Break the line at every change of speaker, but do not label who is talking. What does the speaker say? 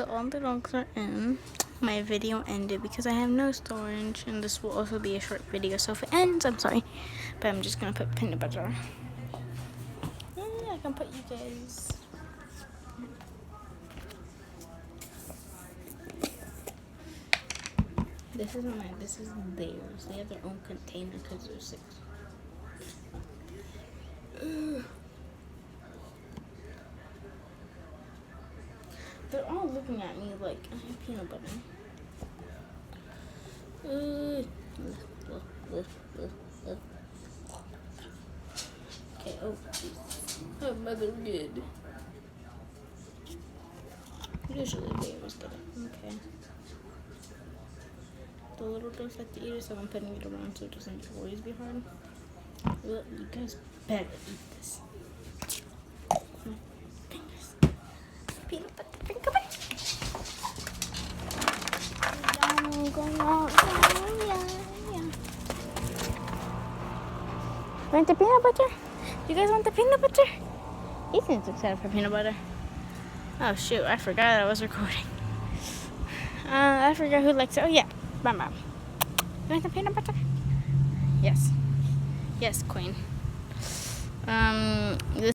So all the dogs are in. My video ended because I have no storage, and this will also be a short video. So if it ends, I'm sorry, but I'm just gonna put peanut butter. I can put you guys. This isn't mine. This is theirs. They have their own container because they're 6. They're all looking at me like I have peanut butter. Okay, oh jeez. Oh, mother good. Usually they always get it. Okay. The little dogs like to eat it, so I'm putting it around so it doesn't always be hard. Well, you guys better eat this. My fingers. Peanut butter, finger butter. Want the peanut butter? You guys want the peanut butter? Ethan's excited for peanut butter. Oh shoot, I forgot I was recording. I forgot who likes it. Oh yeah, my mom. You want the peanut butter? Yes. Yes, queen. This